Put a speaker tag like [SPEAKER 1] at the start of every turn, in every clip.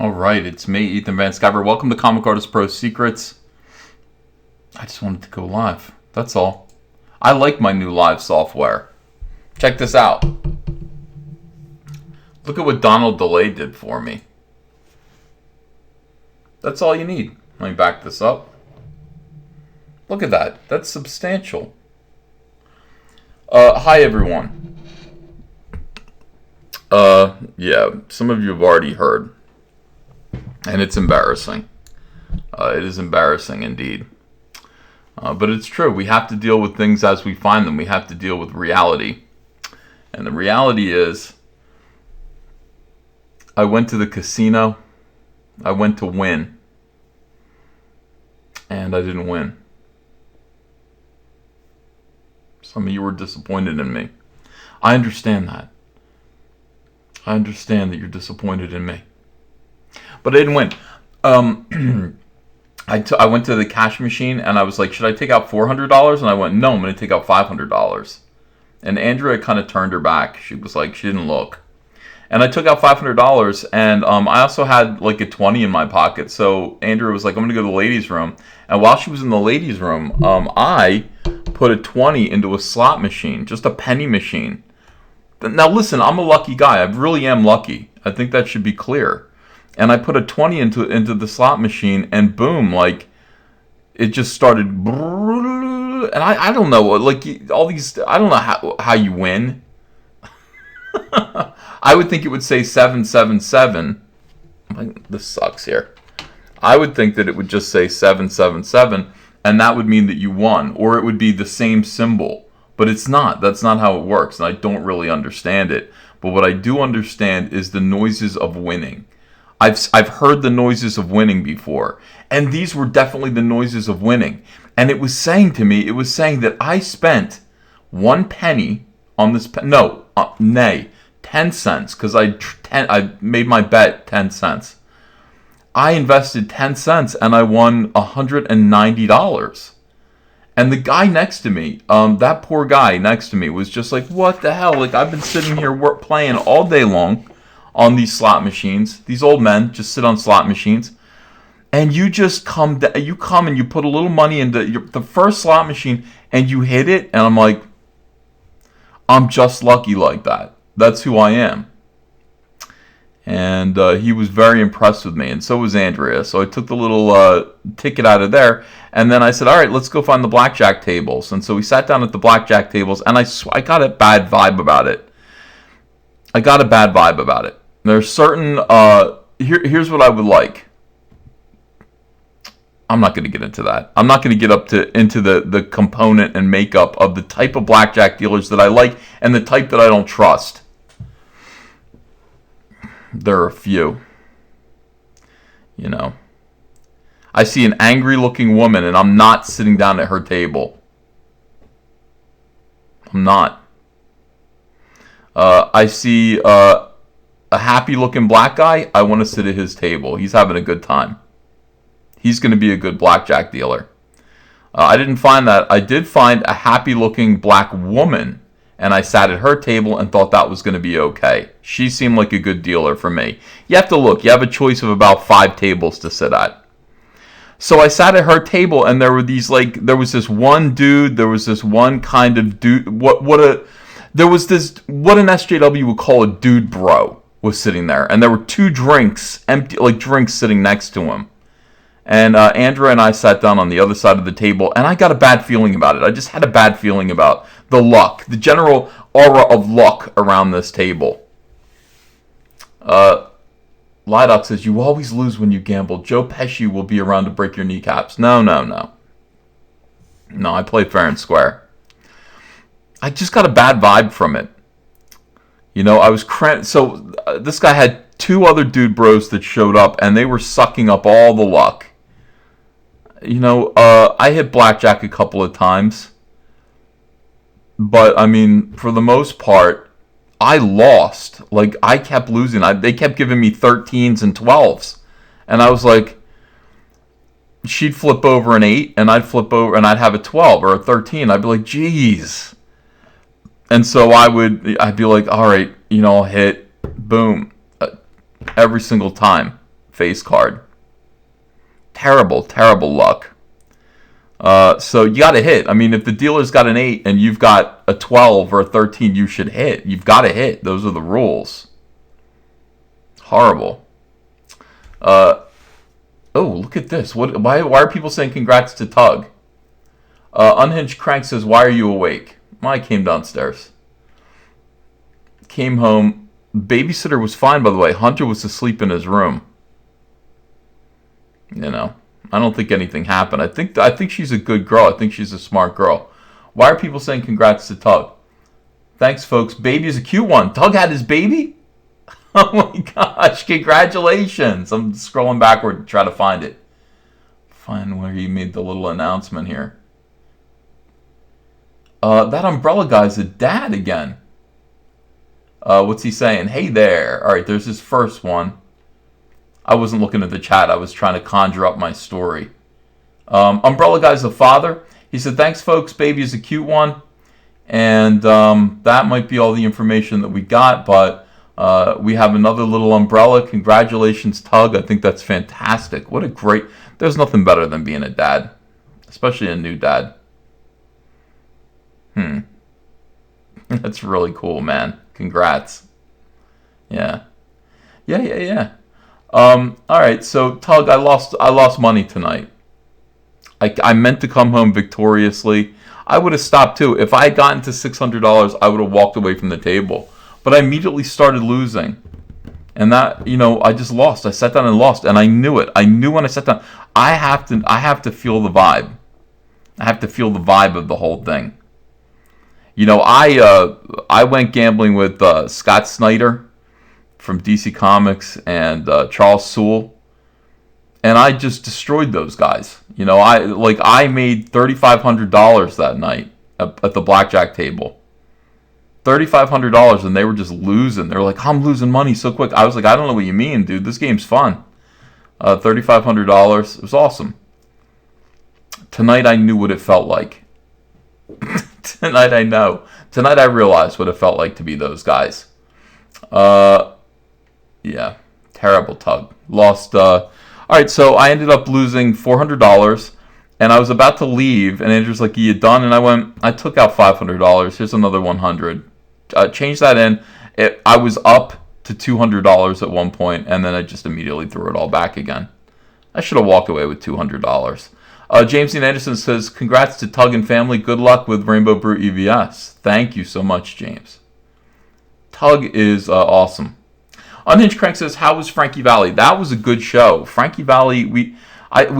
[SPEAKER 1] All right, it's me, Ethan Van Sciver. Welcome to Comic Artist Pro Secrets. I just wanted to go live. That's all. I like my new live software. Check this out. Look at what Donald DeLay did for me. That's all you need. Let me back this up. Look at that. That's substantial. Hi, everyone. Yeah, some of you have already heard. And it's embarrassing. It is embarrassing indeed. But it's true. We have to deal with things as we find them. We have to deal with reality. And the reality is, I went to the casino. I went to win. And I didn't win. Some of you were disappointed in me. I understand that. I understand that you're disappointed in me. But I didn't win. I went to the cash machine and I was like, should I take out $400? And I went, no, I'm going to take out $500. And Andrea kind of turned her back. She was like, she didn't look. And I took out $500 and I also had like a 20 in my pocket. So Andrea was like, I'm going to go to the ladies' room. And while she was in the ladies' room, I put a 20 into a slot machine, just a penny machine. Now listen, I'm a lucky guy. I really am lucky. I think that should be clear. And I put a 20 into the slot machine, and boom, like, it just started. And I don't know, like, all these, I don't know how you win. I would think it would say 777. This sucks here. I would think that it would just say 777, and that would mean that you won. Or it would be the same symbol. But it's not. That's not how it works, and I don't really understand it. But what I do understand is the noises of winning. I've heard the noises of winning before, and these were definitely the noises of winning. And it was saying to me, it was saying that I spent 1 penny on this. 10 cents, because I made my bet 10 cents. I invested 10 cents and I won $190. And the guy next to me, that poor guy next to me, was just like, what the hell? Like, I've been sitting here playing all day long on these slot machines. These old men just sit on slot machines, and you just come and you put a little money into the first slot machine and you hit it, and I'm like, I'm just lucky like that. That's who I am. And he was very impressed with me, and so was Andrea. So I took the little ticket out of there, and then I said, all right, let's go find the blackjack tables. And so we sat down at the blackjack tables, and I got a bad vibe about it. There's certain, here's what I would like. I'm not going to get into that. I'm not going to get into the component and makeup of the type of blackjack dealers that I like and the type that I don't trust. There are a few. You know. I see an angry looking woman and I'm not sitting down at her table. I'm not. I see a happy-looking black guy. I want to sit at his table. He's having a good time. He's going to be a good blackjack dealer. I didn't find that. I did find a happy-looking black woman, and I sat at her table and thought that was going to be okay. She seemed like a good dealer for me. You have to look. You have a choice of about 5 tables to sit at. So I sat at her table, and there was this one dude. There was this one kind of dude. What an SJW would call a dude bro was sitting there, and there were 2 drinks, empty drinks, sitting next to him. And Andrea and I sat down on the other side of the table, and I got a bad feeling about it. I just had a bad feeling about the luck, the general aura of luck around this table. Lidoc says, you always lose when you gamble. Joe Pesci will be around to break your kneecaps. No. No, I play fair and square. I just got a bad vibe from it. You know, I was this guy had 2 other dude bros that showed up, and they were sucking up all the luck. You know, I hit blackjack a couple of times, but I mean, for the most part, I lost. Like, I kept losing. They kept giving me 13s and 12s, and I was like, she'd flip over an 8, and I'd flip over, and I'd have a 12 or a 13. I'd be like, geez. And so I'd be like, all right, I'll hit, boom, every single time. face card. Terrible, terrible luck. So you got to hit. I mean, if the dealer's got an 8 and you've got a 12 or a 13, you should hit. You've got to hit. Those are the rules. Horrible. Oh, look at this. Why are people saying congrats to Tug? Unhinged Crank says, why are you awake? I came downstairs. Came home. Babysitter was fine, by the way. Hunter was asleep in his room. You know, I don't think anything happened. I think she's a good girl. I think she's a smart girl. Why are people saying congrats to Tug? Thanks, folks. Baby is a cute one. Tug had his baby? Oh my gosh, congratulations. I'm scrolling backward to try to find it. Find where he made the little announcement here. That umbrella guy's a dad again. What's he saying? Hey there. All right, there's his first one. I wasn't looking at the chat. I was trying to conjure up my story. Umbrella Guy's the father. He said, thanks, folks. Baby is a cute one. And that might be all the information that we got. But we have another little umbrella. Congratulations, Tug. I think that's fantastic. What a great... There's nothing better than being a dad. Especially a new dad. That's really cool, man. Congrats. Yeah. Yeah. All right, so Tug, I lost money tonight. I meant to come home victoriously. I would have stopped too. If I had gotten to $600, I would have walked away from the table. But I immediately started losing. And that, I just lost. I sat down and lost, and I knew it. I knew when I sat down. I have to feel the vibe. I have to feel the vibe of the whole thing. I went gambling with Scott Snyder from DC Comics and Charles Soule, and I just destroyed those guys. I made $3,500 that night at the Blackjack table. $3,500, and they were just losing. They were like, I'm losing money so quick. I was like, I don't know what you mean, dude. This game's fun. $3,500. It was awesome. Tonight I knew what it felt like. Tonight I know. Tonight I realized what it felt like to be those guys. Yeah, terrible Tug. Lost. All right, so I ended up losing $400, and I was about to leave, and Andrew's like, "Are you done?" And I took out $500. Here's another $100. Change that in. I was up to $200 at one point, and then I just immediately threw it all back again. I should have walked away with $200. James Dean Anderson says, congrats to Tug and family. Good luck with Rainbow Brew EVS. Thank you so much, James. Tug is awesome. Unhinged Crank says, how was Frankie Valli? That was a good show. Frankie Valli, we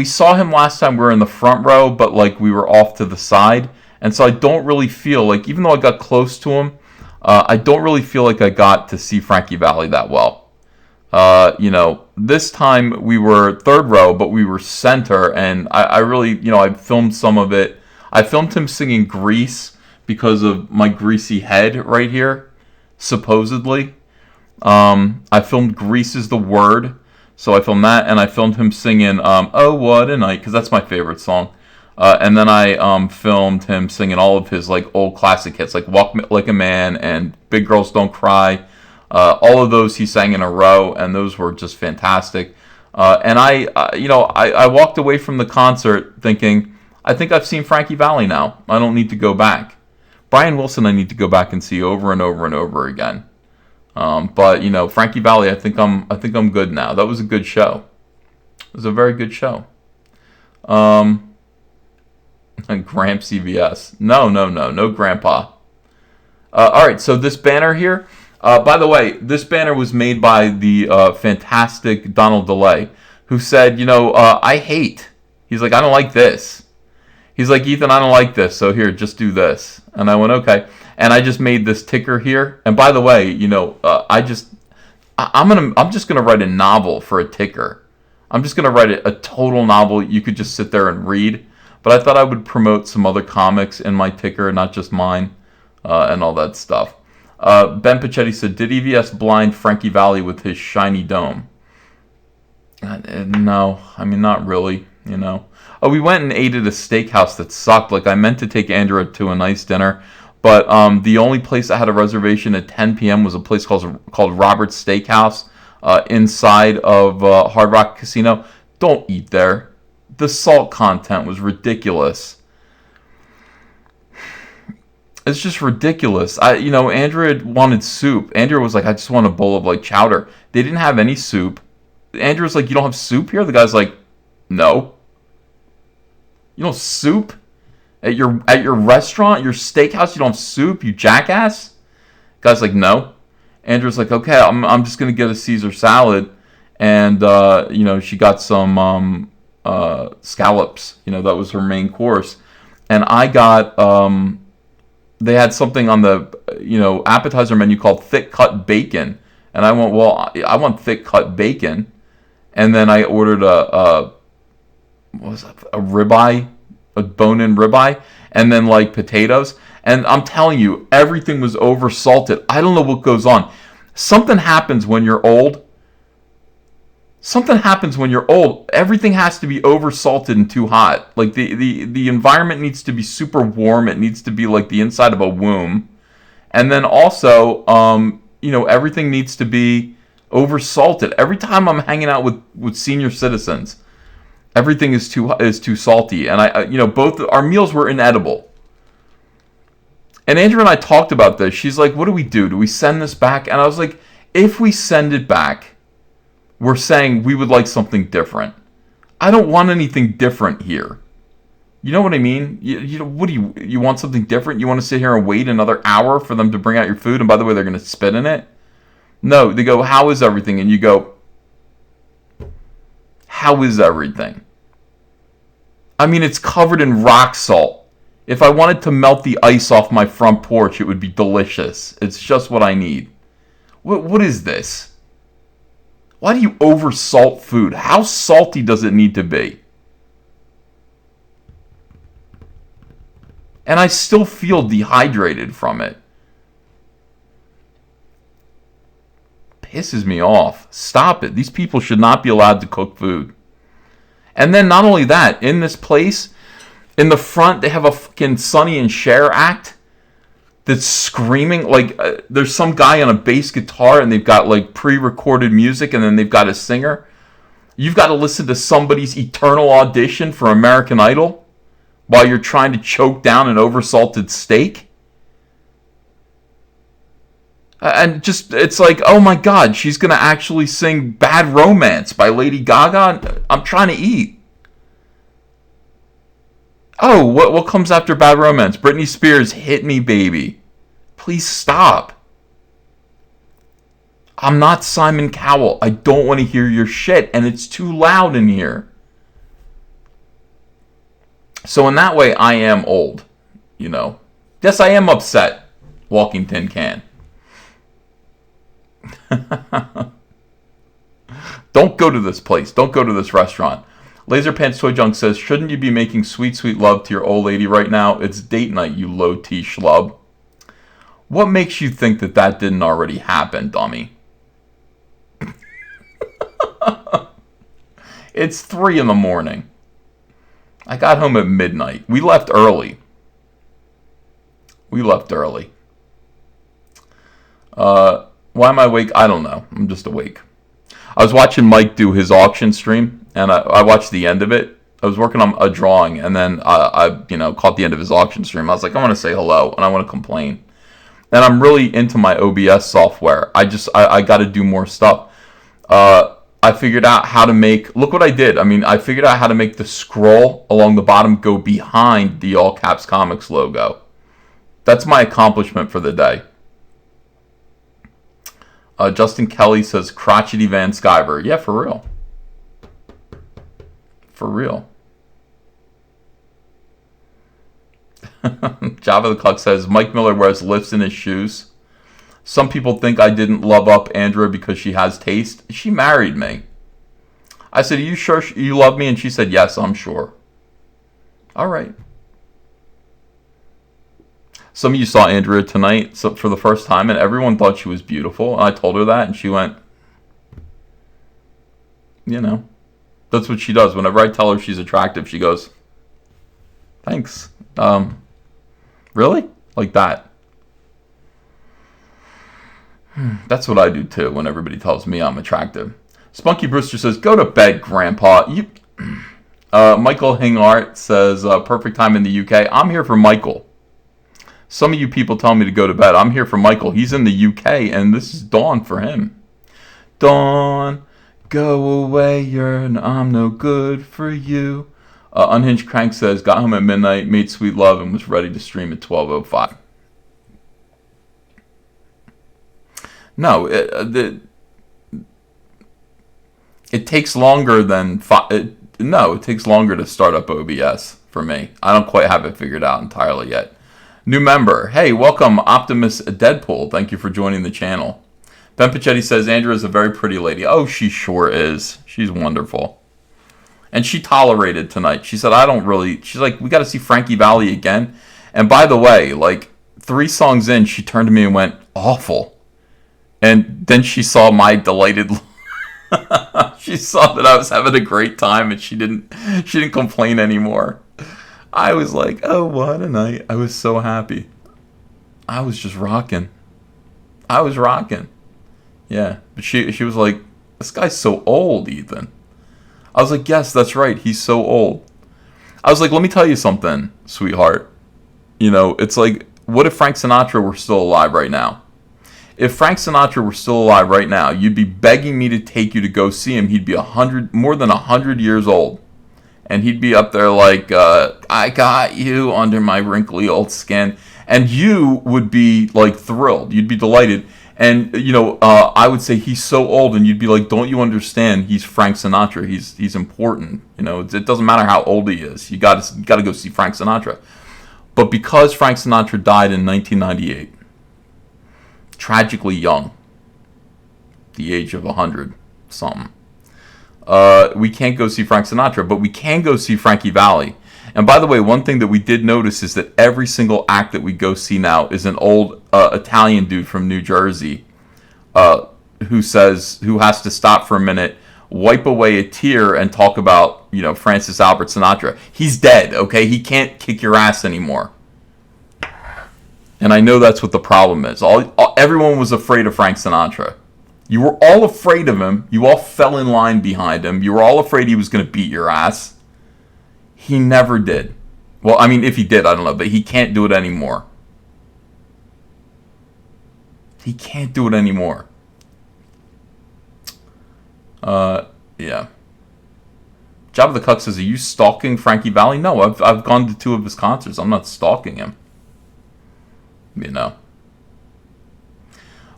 [SPEAKER 1] saw him last time. We were in the front row, but we were off to the side. And so I don't really feel even though I got close to him, I don't really feel like I got to see Frankie Valli that well. This time we were third row, but we were center, and I really, I filmed some of it. I filmed him singing Grease because of my greasy head right here, supposedly. I filmed Grease is the Word, so I filmed that, and I filmed him singing Oh What a Night, because that's my favorite song. And then I filmed him singing all of his old classic hits, like Walk Like a Man and Big Girls Don't Cry. All of those he sang in a row, and those were just fantastic. And I walked away from the concert thinking, I think I've seen Frankie Valli now. I don't need to go back. Brian Wilson I need to go back and see over and over and over again. But Frankie Valli, I think I'm good now. That was a good show. It was a very good show. Gramp CVS. No Grandpa. All right, so this banner here. By the way, this banner was made by the fantastic Donald DeLay, who said, I hate. He's like, I don't like this. He's like, Ethan, I don't like this, so here, just do this. And I went, okay. And I just made this ticker here. And by the way, I'm just gonna write a novel for a ticker. I'm just gonna write a total novel you could just sit there and read. But I thought I would promote some other comics in my ticker, not just mine, and all that stuff. Ben Pachetti said, did EVS blind Frankie Valli with his shiny dome? No, not really, Oh, we went and ate at a steakhouse that sucked. I meant to take Andrew to a nice dinner, but the only place that had a reservation at 10 p.m. was a place called Robert's Steakhouse. inside of Hard Rock Casino. Don't eat there. The salt content was ridiculous. It's just ridiculous. Andrea wanted soup. Andrea was like, I just want a bowl of like chowder. They didn't have any soup. Andrea was like, you don't have soup here? The guy's like, no. You don't have soup? At your restaurant, your steakhouse, you don't have soup, you jackass? The guy's like, no. Andrea's like, okay, I'm just gonna get a Caesar salad. And she got some scallops. That was her main course. And I got they had something on the appetizer menu called thick cut bacon, and I went, well, I want thick cut bacon, and then I ordered a ribeye, a bone-in ribeye, and then like potatoes, and I'm telling you, everything was over salted. I don't know what goes on. Something happens when you're old. Everything has to be over salted and too hot. Like the environment needs to be super warm. It needs to be like the inside of a womb. And then also, everything needs to be over salted. Every time I'm hanging out with senior citizens, everything is too salty. And both our meals were inedible. And Andrea and I talked about this. She's like, what do we do? Do we send this back? And I was like, if we send it back, we're saying we would like something different. I don't want anything different here. You know what I mean? What do you want something different? You want to sit here and wait another hour for them to bring out your food, and by the way, they're going to spit in it? No, they go, how is everything? And you go, how is everything? I mean, it's covered in rock salt. If I wanted to melt the ice off my front porch, it would be delicious. It's just what I need. What is this? Why do you oversalt food? How salty does it need to be? And I still feel dehydrated from it. Pisses me off. Stop it. These people should not be allowed to cook food. And then not only that, in this place, in the front, they have a fucking Sonny and Cher act that's screaming. Like, there's some guy on a bass guitar, and they've got like pre-recorded music, and then they've got a singer. You've got to listen to somebody's eternal audition for American Idol while you're trying to choke down an oversalted steak. And just, it's like, oh my God, she's going to actually sing Bad Romance by Lady Gaga? I'm trying to eat. Oh, what comes after Bad Romance? Britney Spears, Hit Me Baby. Please stop. I'm not Simon Cowell. I don't want to hear your shit, and it's too loud in here. So in that way, I am old, Yes, I am upset, walking tin can. Don't go to this place. Don't go to this restaurant. Laserpants Toy Junk says, shouldn't you be making sweet, sweet love to your old lady right now? It's date night, you low-T schlub. What makes you think that didn't already happen, dummy? It's 3 a.m. I got home at midnight. We left early. Why am I awake? I don't know. I'm just awake. I was watching Mike do his auction stream, and I watched the end of it. I was working on a drawing, and then I caught the end of his auction stream. I was like, I want to say hello, and I want to complain. And I'm really into my OBS software. I got to do more stuff. I figured out how to make, look what I did. I figured out how to make the scroll along the bottom go behind the All Caps Comics logo. That's my accomplishment for the day. Justin Kelly says, crotchety Van Skyver. Yeah, for real. For real. Java the Cluck says, Mike Miller wears lifts in his shoes. Some people think I didn't love up Andrea because she has taste. She married me. I said, are you sure you love me? And she said, yes, I'm sure. All right. Some of you saw Andrea tonight for the first time, and everyone thought she was beautiful. And I told her that, and she went, that's what she does. Whenever I tell her she's attractive, she goes, thanks. Really? Like that. That's what I do too when everybody tells me I'm attractive. Spunky Brewster says, go to bed, Grandpa. Michael Hingart says, perfect time in the UK. I'm here for Michael. Some of you people tell me to go to bed. I'm here for Michael. He's in the UK, and this is dawn for him. Dawn, go away, I'm no good for you. Unhinged Crank says, got home at midnight, made sweet love, and was ready to stream at 12:05. No, it takes longer than... it takes longer to start up OBS for me. I don't quite have it figured out entirely yet. New member. Hey, welcome, Optimus Deadpool. Thank you for joining the channel. Ben Pachetti says, Andrea is a very pretty lady. Oh, she sure is. She's wonderful. And she tolerated tonight. She said, she's like, we got to see Frankie Valli again. And by the way, like 3 songs in, she turned to me and went, awful. And then she saw my delighted... She saw that I was having a great time and she didn't complain anymore. I was like, oh, what a night. I was so happy. I was just rocking. I was rocking. Yeah. But she was like, this guy's so old, Ethan. I was like, yes, that's right. He's so old. I was like, let me tell you something, sweetheart. You know, it's like, what if Frank Sinatra were still alive right now? If Frank Sinatra were still alive right now, you'd be begging me to take you to go see him. He'd be more than 100 years old. And he'd be up there like, I got you under my wrinkly old skin. And you would be like thrilled. You'd be delighted. And, you know, I would say he's so old. And you'd be like, don't you understand? He's Frank Sinatra. He's important. You know, it doesn't matter how old he is. You got to go see Frank Sinatra. But because Frank Sinatra died in 1998, tragically young, the age of 100 something, we can't go see Frank Sinatra, but we can go see Frankie Valli. And by the way, one thing that we did notice is that every single act that we go see now is an old Italian dude from New Jersey who has to stop for a minute, wipe away a tear, and talk about, you know, Francis Albert Sinatra. He's dead, okay? He can't kick your ass anymore. And I know that's what the problem is. Everyone was afraid of Frank Sinatra. You were all afraid of him. You all fell in line behind him. You were all afraid he was going to beat your ass. He never did. Well, I mean, if he did, I don't know. But he can't do it anymore. He can't do it anymore. Yeah. Jabba the Cuck says, are you stalking Frankie Valli? No, I've gone to 2 of his concerts. I'm not stalking him. You know.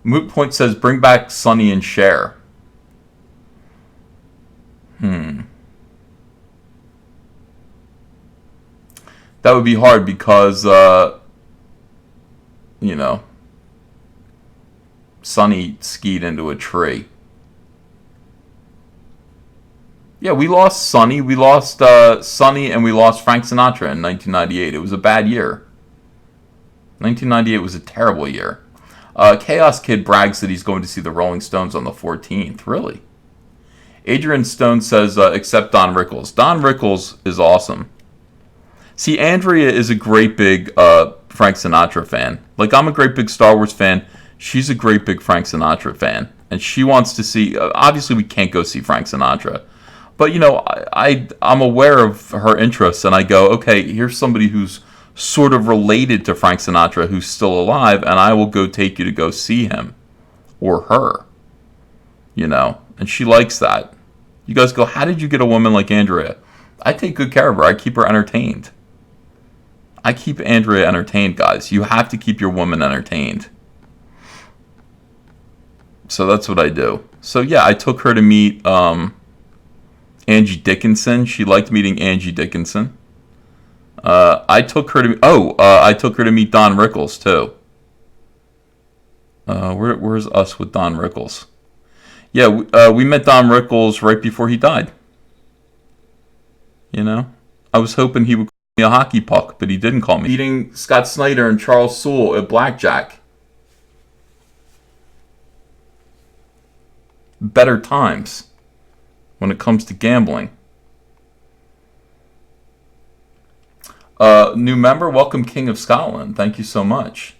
[SPEAKER 1] Moot Point says, bring back Sonny and Cher. That would be hard because, you know, Sonny skied into a tree. Yeah, we lost Sonny. We lost Sonny and we lost Frank Sinatra in 1998. It was a bad year. 1998 was a terrible year. Chaos Kid brags that he's going to see the Rolling Stones on the 14th. Really? Adrian Stone says, except Don Rickles. Don Rickles is awesome. See, Andrea is a great big Frank Sinatra fan. Like, I'm a great big Star Wars fan. She's a great big Frank Sinatra fan. And she wants to see... obviously, we can't go see Frank Sinatra. But, you know, I'm aware of her interests. And I go, okay, here's somebody who's sort of related to Frank Sinatra who's still alive, and I will go take you to go see him or her, you know. And she likes that. You guys go, how did you get a woman like Andrea? I take good care of her. I keep her entertained. I keep Andrea entertained, guys. You have to keep your woman entertained. So that's what I do. So yeah, I took her to meet Angie Dickinson. She liked meeting Angie Dickinson. I took her to meet Don Rickles too. Where's us with Don Rickles? Yeah, we met Don Rickles right before he died. You know, I was hoping he would call me a hockey puck, but he didn't call me. Beating Scott Snyder and Charles Sewell at Blackjack. Better times when it comes to gambling. New member, welcome King of Scotland. Thank you so much.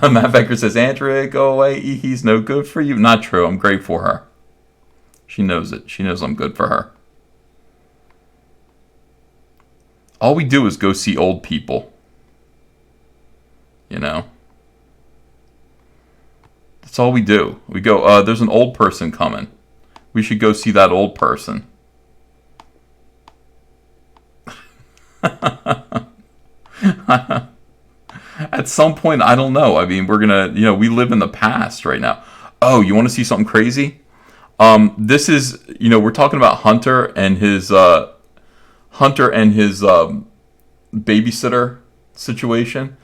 [SPEAKER 1] Matt Becker says, Andrea, go away. He's no good for you. Not true. I'm great for her. She knows it. She knows I'm good for her. All we do is go see old people. You know? That's all we do. We go, there's an old person coming. We should go see that old person. At some point, I don't know. I mean, we're going to, we live in the past right now. Oh, you want to see something crazy? This is, we're talking about Hunter and his babysitter situation.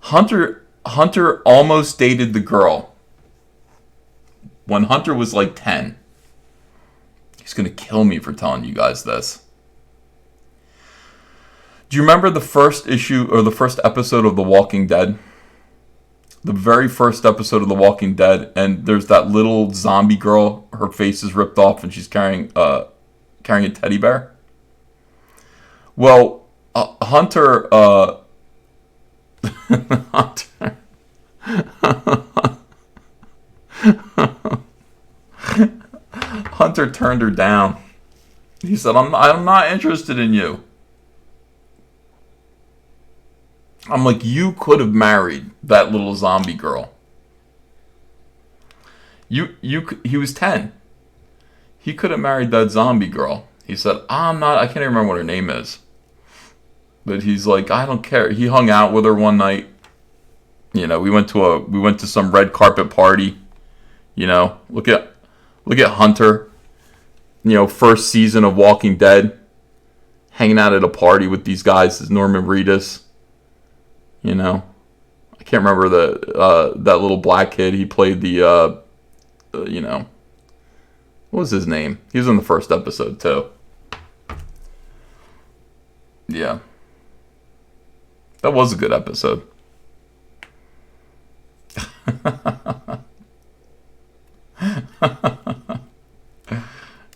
[SPEAKER 1] Hunter almost dated the girl when Hunter was like 10. He's going to kill me for telling you guys this. Do you remember the first issue or the first episode of The Walking Dead? The very first episode of The Walking Dead, and there's that little zombie girl. Her face is ripped off, and she's carrying a teddy bear. Well, Hunter Hunter turned her down. He said, "I'm not interested in you." I'm like, you could have married that little zombie girl. He was 10. He could have married that zombie girl. He said, I can't even remember what her name is. But he's like, I don't care. He hung out with her one night. We went to some red carpet party. Look at Hunter. First season of Walking Dead. Hanging out at a party with these guys, is Norman Reedus. I can't remember that little black kid. He played the, what was his name? He was in the first episode too. Yeah. That was a good episode.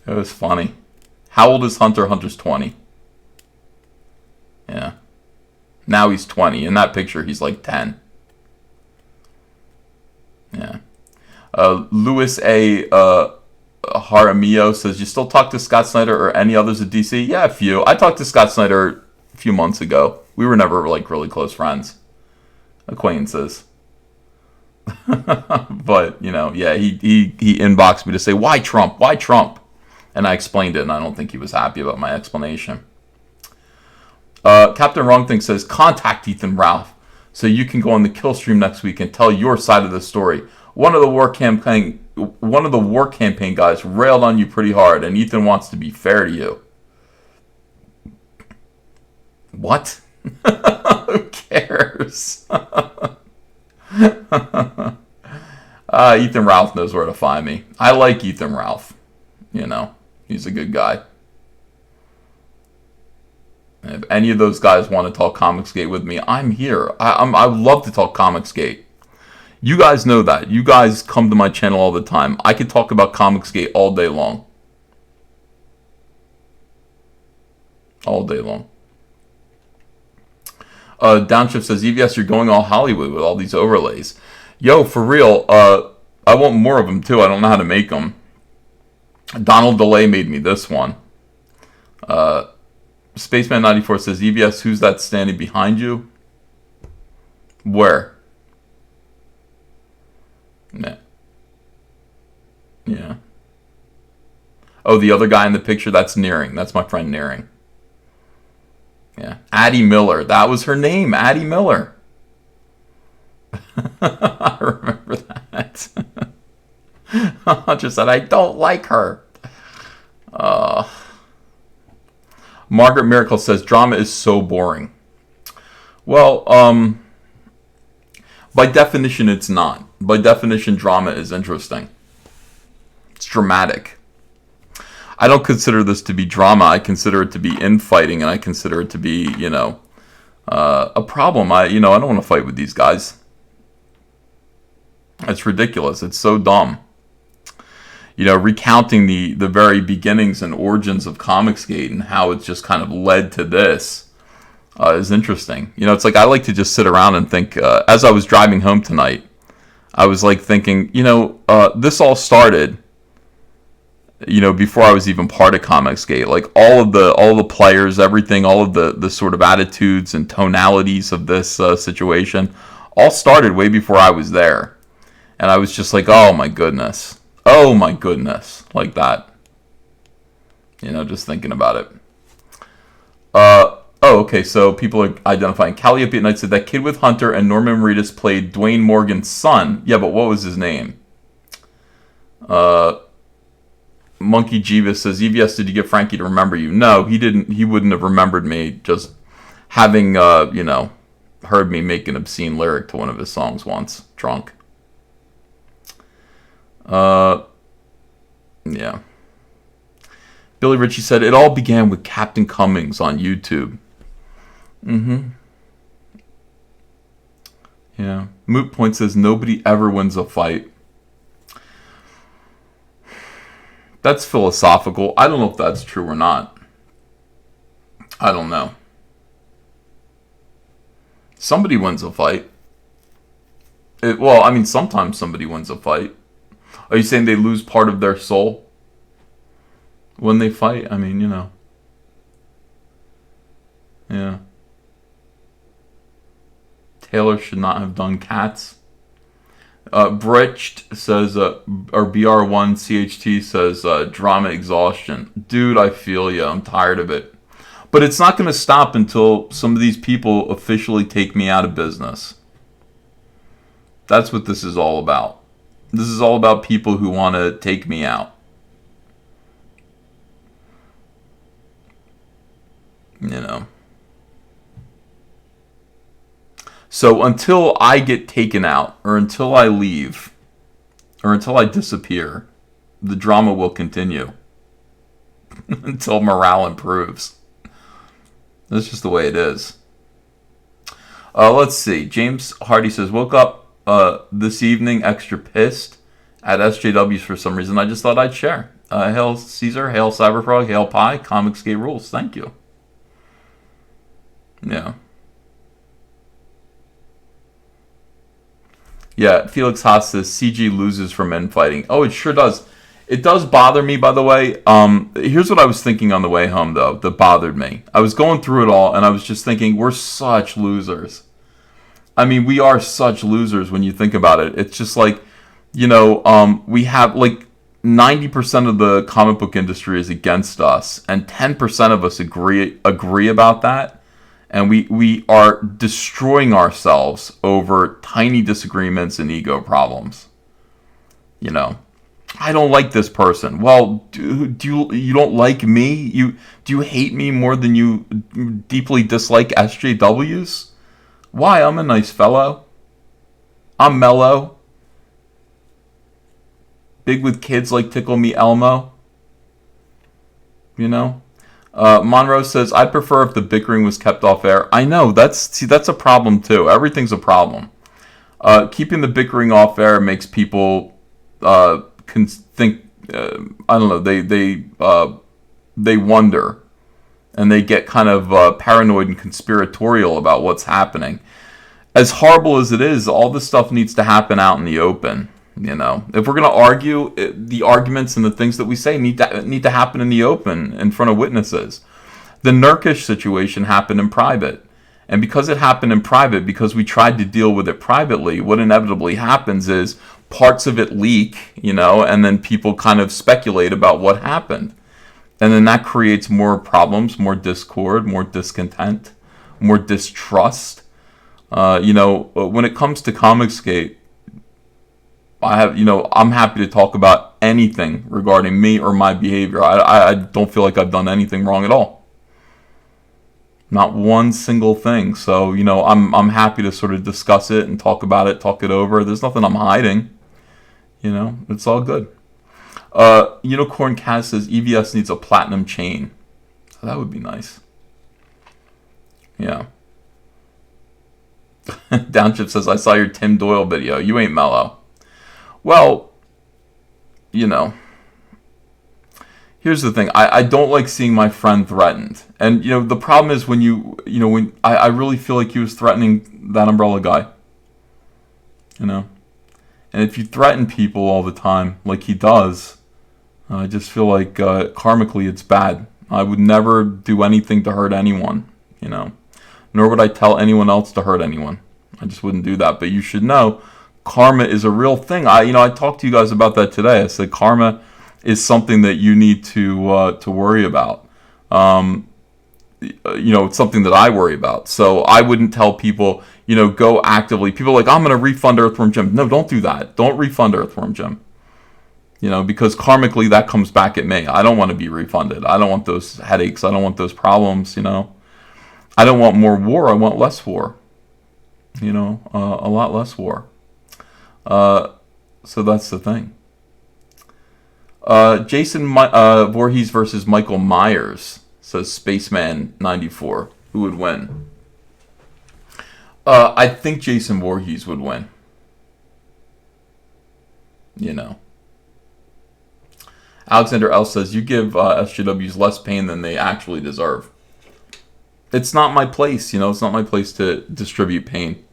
[SPEAKER 1] It was funny. How old is Hunter? Hunter's 20. Yeah. Now he's 20. In that picture, he's like 10. Yeah. Louis A. Jaramillo says, you still talk to Scott Snyder or any others at DC? Yeah, a few. I talked to Scott Snyder a few months ago. We were never like really close friends. Acquaintances. But, yeah, he inboxed me to say, why Trump? Why Trump? And I explained it, and I don't think he was happy about my explanation. Captain Wrong Thing says, contact Ethan Ralph so you can go on the kill stream next week and tell your side of the story. One of the war campaign guys railed on you pretty hard, and Ethan wants to be fair to you. What? Who cares? Ethan Ralph knows where to find me. I like Ethan Ralph. He's a good guy. If any of those guys want to talk Comicsgate with me, I'm here. I love to talk Comicsgate. You guys know that. You guys come to my channel all the time. I could talk about Comicsgate all day long. All day long. Downshift says, EVS, you're going all Hollywood with all these overlays. Yo, for real, I want more of them too. I don't know how to make them. Donald DeLay made me this one. Spaceman94 says, EVS, who's that standing behind you? Where? Nah. Yeah. Oh, the other guy in the picture, that's Nearing. That's my friend Nearing. Yeah. Addie Miller. That was her name, Addie Miller. I remember that. Hunter said, I don't like her. Margaret Miracle says, drama is so boring. Well, by definition, it's not. By definition, drama is interesting. It's dramatic. I don't consider this to be drama. I consider it to be infighting, and I consider it to be, a problem. I don't want to fight with these guys. It's ridiculous. It's so dumb. Recounting the very beginnings and origins of Comicsgate and how it's just kind of led to this. is interesting. You know, it's like I like to just sit around and think. As I was driving home tonight, I was like thinking, this all started, before I was even part of Comicsgate. Like all of the players, everything, all of the sort of attitudes and tonalities of this situation, all started way before I was there, and I was just like, oh my goodness, like that. Just thinking about it. Okay, so people are identifying. Calliope at Night said that kid with Hunter and Norman Reedus played Dwayne Morgan's son. Yeah, but what was his name? Monkey Jeeves says, EVS, did you get Frankie to remember you? No, he didn't. He wouldn't have remembered me just having, heard me make an obscene lyric to one of his songs once, drunk. Yeah. Billy Ritchie said, it all began with Captain Cummings on YouTube. Yeah. Moot Point says, nobody ever wins a fight. That's philosophical. I don't know if that's true or not. I don't know. Somebody wins a fight. Sometimes somebody wins a fight. Are you saying they lose part of their soul when they fight? Yeah. Taylor should not have done Cats. Britched says, or BR1CHT says, drama exhaustion. Dude, I feel you. I'm tired of it. But it's not going to stop until some of these people officially take me out of business. That's what this is all about. This is all about people who want to take me out. So until I get taken out, or until I leave, or until I disappear, the drama will continue. Until morale improves. That's just the way it is. Let's see. James Hardy says, woke up this evening extra pissed at SJWs for some reason. I just thought I'd share. Hail Caesar, hail Cyberfrog, hail Pi, Comicsgate rules. Thank you. Yeah. Yeah, Felix Haas says CG loses from infighting. Oh, it sure does. It does bother me, by the way. Here's what I was thinking on the way home, though, that bothered me. I was going through it all, and I was just thinking, we're such losers. We are such losers when you think about it. It's just like, we have, 90% of the comic book industry is against us, and 10% of us agree about that. And we are destroying ourselves over tiny disagreements and ego problems. I don't like this person. Well, do you don't like me? Do you hate me more than you deeply dislike SJWs? Why? I'm a nice fellow. I'm mellow. Big with kids like Tickle Me Elmo. Monroe says, I'd prefer if the bickering was kept off air. I know, that's a problem too. Everything's a problem. Keeping the bickering off air makes people think, I don't know, they wonder. And they get kind of paranoid and conspiratorial about what's happening. As horrible as it is, all this stuff needs to happen out in the open. If we're going to argue, the arguments and the things that we say need to happen in the open in front of witnesses. The Nurkish situation happened in private. And because it happened in private, because we tried to deal with it privately, what inevitably happens is parts of it leak, and then people kind of speculate about what happened. And then that creates more problems, more discord, more discontent, more distrust. When it comes to Comicsgate, I'm happy to talk about anything regarding me or my behavior. I don't feel like I've done anything wrong at all. Not one single thing. So, I'm happy to sort of discuss it and talk about it, talk it over. There's nothing I'm hiding. It's all good. Unicorn Cat says EVS needs a platinum chain. That would be nice. Yeah. Downship says, I saw your Tim Doyle video. You ain't mellow. Well, Here's the thing. I don't like seeing my friend threatened. And, the problem is when I really feel like he was threatening that umbrella guy. And if you threaten people all the time, like he does, I just feel like karmically it's bad. I would never do anything to hurt anyone, Nor would I tell anyone else to hurt anyone. I just wouldn't do that. But you should know, karma is a real thing. I talked to you guys about that today. I said karma is something that you need to worry about. It's something that I worry about. So I wouldn't tell people, go actively. People are like, I'm going to refund Earthworm Jim. No, don't do that. Don't refund Earthworm Jim. Because karmically that comes back at me. I don't want to be refunded. I don't want those headaches. I don't want those problems, I don't want more war. I want less war. A lot less war. So that's the thing. Jason Voorhees versus Michael Myers, says Spaceman 94. Who would win? I think Jason Voorhees would win. Alexander L says, you give SJWs less pain than they actually deserve. It's not my place, it's not my place to distribute pain.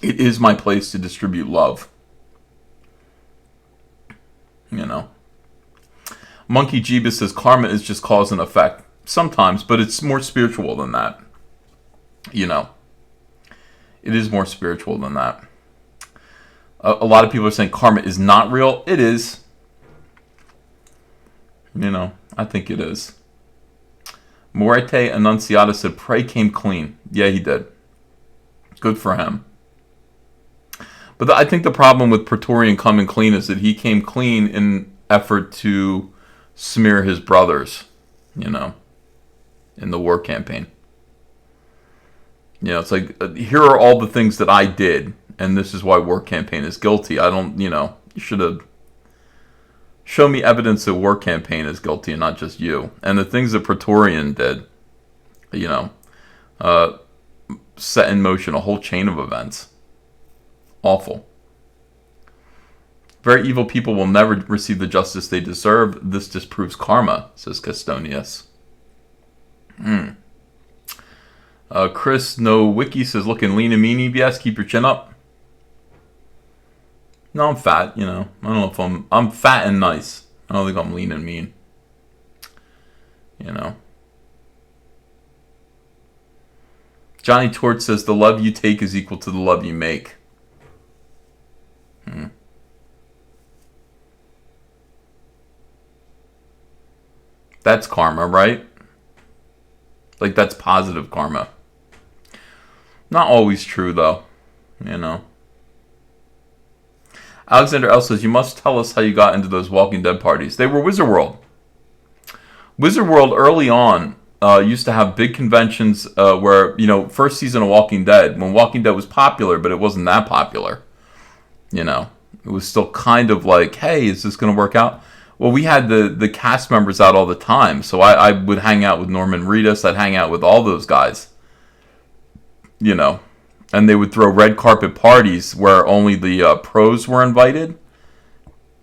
[SPEAKER 1] It is my place to distribute love. Monkey Jeebus says, karma is just cause and effect. Sometimes, but it's more spiritual than that. It is more spiritual than that. A lot of people are saying karma is not real. It is. I think it is. Morete Annunciata said, Prey came clean. Yeah, he did. Good for him. But I think the problem with Praetorian coming clean is that he came clean in effort to smear his brothers, in the war campaign. It's like, here are all the things that I did, and this is why war campaign is guilty. I don't, you should have shown me evidence that war campaign is guilty and not just you. And the things that Praetorian did, set in motion a whole chain of events. Awful. Very evil people will never receive the justice they deserve. This disproves karma, says Castonius. Chris No Wiki says, looking lean and mean, EBS, keep your chin up. No, I'm fat, I don't know if I'm fat and nice. I don't think I'm lean and mean. Johnny Torch says, the love you take is equal to the love you make. That's karma, right? Like, that's positive karma. Not always true, though. Alexander L says, you must tell us how you got into those Walking Dead parties. They were Wizard World. Wizard World, early on, used to have big conventions where, first season of Walking Dead, when Walking Dead was popular, but it wasn't that popular. It was still kind of like, hey, is this going to work out? Well, we had the cast members out all the time. So I would hang out with Norman Reedus. I'd hang out with all those guys. And they would throw red carpet parties where only the pros were invited.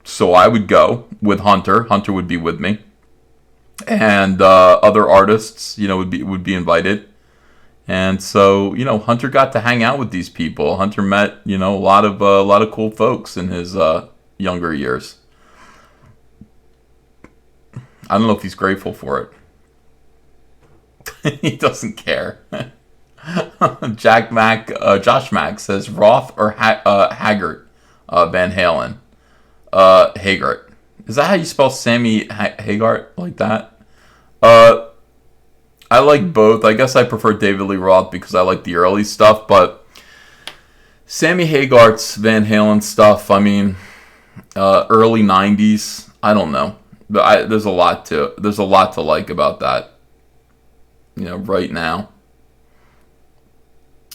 [SPEAKER 1] So I would go with Hunter. Hunter would be with me. And other artists, would be invited. And so, Hunter got to hang out with these people. Hunter met, a lot of cool folks in his younger years. I don't know if he's grateful for it. He doesn't care. Josh Mack says Roth or Haggart, Van Halen. Haggart. Is that how you spell Sammy Haggart? Like that? I like both. I guess I prefer David Lee Roth because I like the early stuff, but Sammy Haggart's Van Halen stuff, early 90s, I don't know. But there's a lot to like about that. Right now.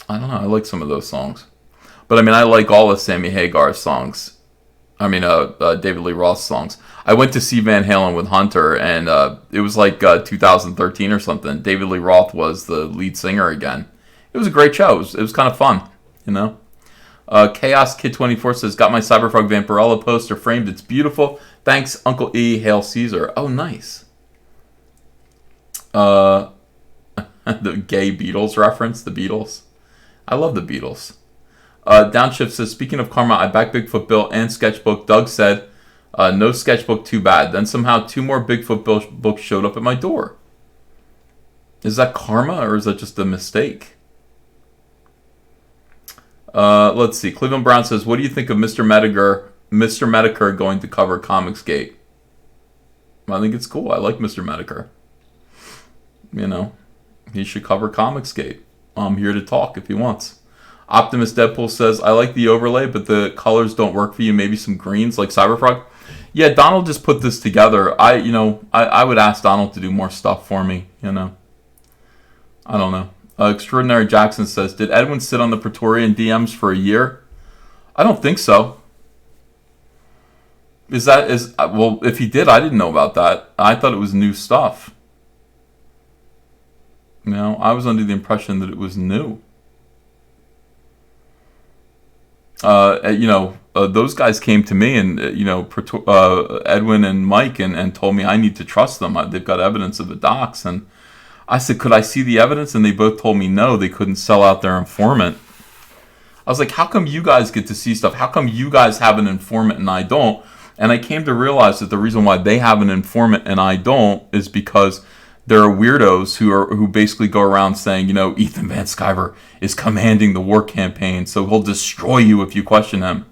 [SPEAKER 1] I don't know. I like some of those songs. But I like all of Sammy Hagar's songs. David Lee Roth's songs. I went to see Van Halen with Hunter, and it was like 2013 or something. David Lee Roth was the lead singer again. It was a great show. It was kind of fun, Chaos Kid 24 says, got my Cyberfrog Vampirella poster framed. It's beautiful. Thanks, Uncle E. Hail Caesar. Oh, nice. The gay Beatles reference. The Beatles. I love the Beatles. Downshift says, speaking of karma, I backed Bigfoot Bill and Sketchbook. Doug said, no Sketchbook, too bad. Then somehow 2 more Bigfoot Bill books showed up at my door. Is that karma or is that just a mistake? Let's see. Cleveland Brown says, what do you think of Mr. Medicare going to cover Comicsgate? I think it's cool. I like Mr. Medicare. You know, he should cover Comicsgate. I'm here to talk if he wants. Optimus Deadpool says, I like the overlay, but the colors don't work for you. Maybe some greens like Cyberfrog. Yeah, Donald just put this together. I would ask Donald to do more stuff for me, you know. I don't know. Extraordinary Jackson says, did Edwin sit on the Praetorian DMs for a year? I don't think so. Well, if he did, I didn't know about that. I thought it was new stuff. You know, I was under the impression that it was new. Those guys came to me and, Edwin and Mike and told me I need to trust them. They've got evidence of the docs. And I said, could I see the evidence? And they both told me no, they couldn't sell out their informant. I was like, how come you guys get to see stuff? How come you guys have an informant and I don't? And I came to realize that the reason why they have an informant and I don't is because there are weirdos who basically go around saying, Ethan Van Sciver is commanding the war campaign, so he'll destroy you if you question him.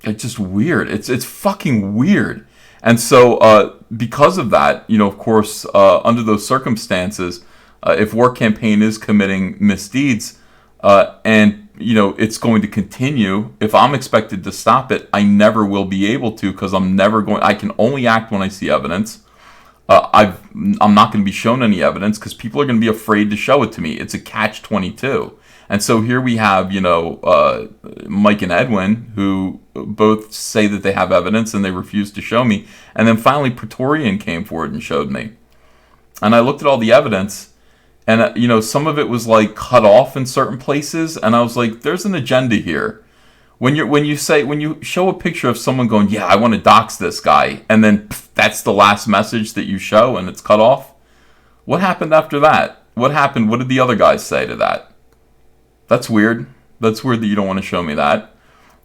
[SPEAKER 1] It's just weird. It's fucking weird. And so because of that, of course, under those circumstances, if war campaign is committing misdeeds and it's going to continue, if I'm expected to stop it, I never will be able to because I can only act when I see evidence. I'm not going to be shown any evidence because people are going to be afraid to show it to me. It's a catch-22. And so here we have, Mike and Edwin, who both say that they have evidence and they refuse to show me. And then finally Praetorian came forward and showed me. And I looked at all the evidence and, some of it was like cut off in certain places. And I was like, there's an agenda here. When you show a picture of someone going, yeah, I want to dox this guy, and then that's the last message that you show and it's cut off. What happened after that? What happened? What did the other guys say to that? That's weird. That's weird that you don't want to show me that.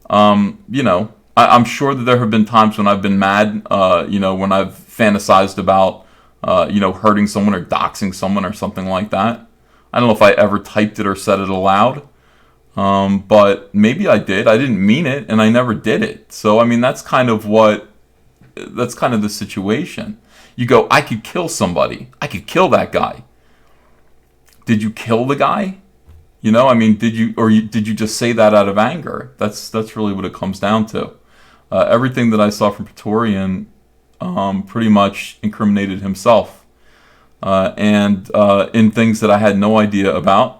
[SPEAKER 1] I'm sure that there have been times when I've been mad, when I've fantasized about, hurting someone or doxing someone or something like that. I don't know if I ever typed it or said it aloud. But maybe I did. I didn't mean it, and I never did it. So, that's kind of the situation. You go, I could kill somebody. I could kill that guy. Did you kill the guy? Did you just say that out of anger? That's really what it comes down to. Everything that I saw from Praetorian, pretty much incriminated himself. And in things that I had no idea about.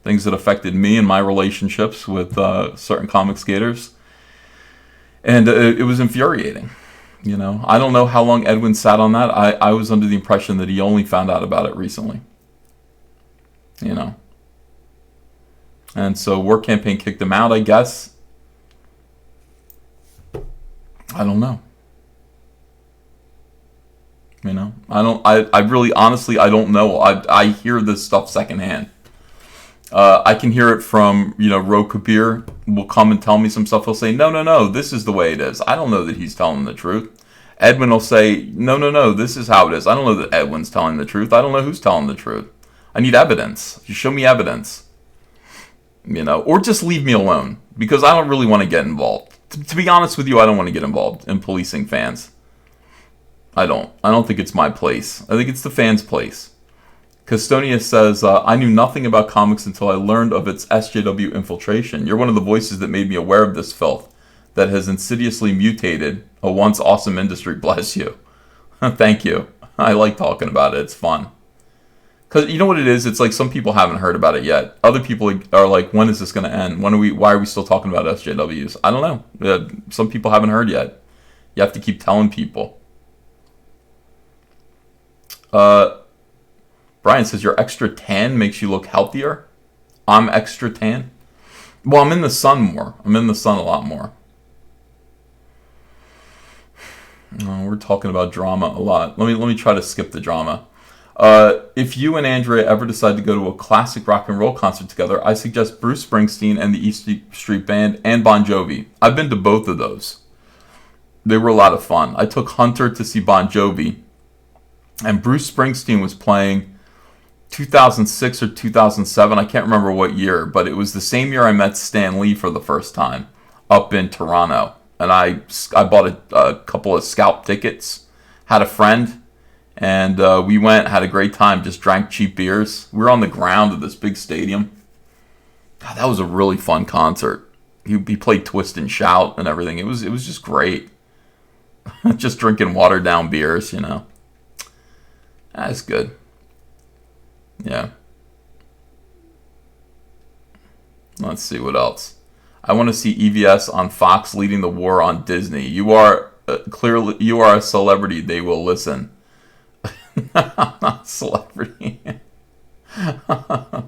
[SPEAKER 1] Things that affected me and my relationships with certain comic skaters. And it was infuriating. I don't know how long Edwin sat on that. I was under the impression that he only found out about it recently. And so War Campaign kicked him out, I guess. I don't know. I really, honestly, I don't know. I hear this stuff secondhand. I can hear it from, Ro Kabir will come and tell me some stuff. He'll say, no, this is the way it is. I don't know that he's telling the truth. Edwin will say, no, this is how it is. I don't know that Edwin's telling the truth. I don't know who's telling the truth. I need evidence. You show me evidence. Or just leave me alone because I don't really want to get involved. To be honest with you, I don't want to get involved in policing fans. I don't think it's my place. I think it's the fans' place. Custonia says, I knew nothing about comics until I learned of its SJW infiltration. You're one of the voices that made me aware of this filth that has insidiously mutated a once awesome industry. Bless you. Thank you. I like talking about it. It's fun. Because you know what it is? It's like some people haven't heard about it yet. Other people are like, when is this going to end? Why are we still talking about SJWs? I don't know. Some people haven't heard yet. You have to keep telling people. Brian says, your extra tan makes you look healthier. I'm extra tan. Well, I'm in the sun more. I'm in the sun a lot more. We're talking about drama a lot. Let me try to skip the drama. If you and Andrea ever decide to go to a classic rock and roll concert together, I suggest Bruce Springsteen and the E Street Band and Bon Jovi. I've been to both of those. They were a lot of fun. I took Hunter to see Bon Jovi, and Bruce Springsteen was playing 2006 or 2007. I can't remember what year, but it was the same year I met Stan Lee for the first time up in Toronto. And I bought a couple of scalp tickets, had a friend, and we went, had a great time, just drank cheap beers. We were on the ground of this big stadium. God, that was a really fun concert. He played Twist and Shout and everything. It was just great. Just drinking watered down beers, you know. That's good. Yeah. Let's see what else. I want to see EVS on Fox leading the war on Disney. You are clearly a celebrity. They will listen. I'm not a celebrity. I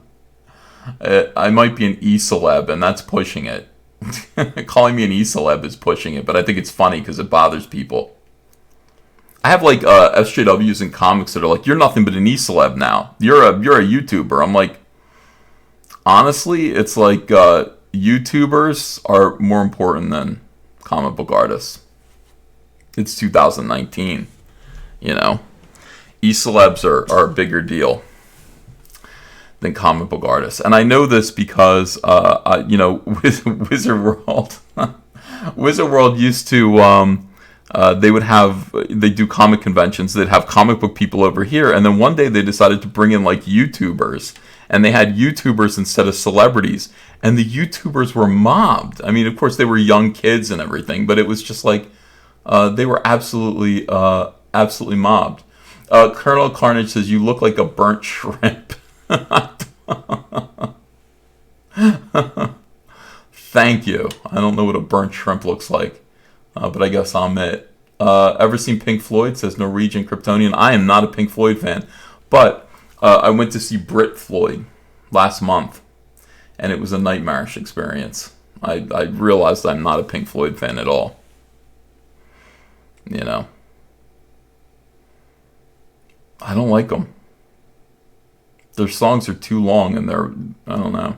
[SPEAKER 1] might be an e-celeb, and that's pushing it. Calling me an e-celeb is pushing it, but I think it's funny because it bothers people. I have like SJWs in comics that are like, you're nothing but an e-celeb now. You're a YouTuber. I'm like, honestly, it's like YouTubers are more important than comic book artists. It's 2019, you know. E-celebs are a bigger deal than comic book artists. And I know this because, Wizard World, Wizard World used to, they do comic conventions. They'd have comic book people over here. And then one day they decided to bring in like YouTubers. And they had YouTubers instead of celebrities. And the YouTubers were mobbed. I mean, of course, they were young kids and everything. But it was just like, they were absolutely mobbed. Colonel Carnage says, you look like a burnt shrimp. Thank you. I don't know what a burnt shrimp looks like, but I guess I'm it. Ever seen Pink Floyd? Says Norwegian Kryptonian. I am not a Pink Floyd fan, but I went to see Brit Floyd last month, and it was a nightmarish experience. I realized I'm not a Pink Floyd fan at all. You know, I don't like them. Their songs are too long, and I don't know.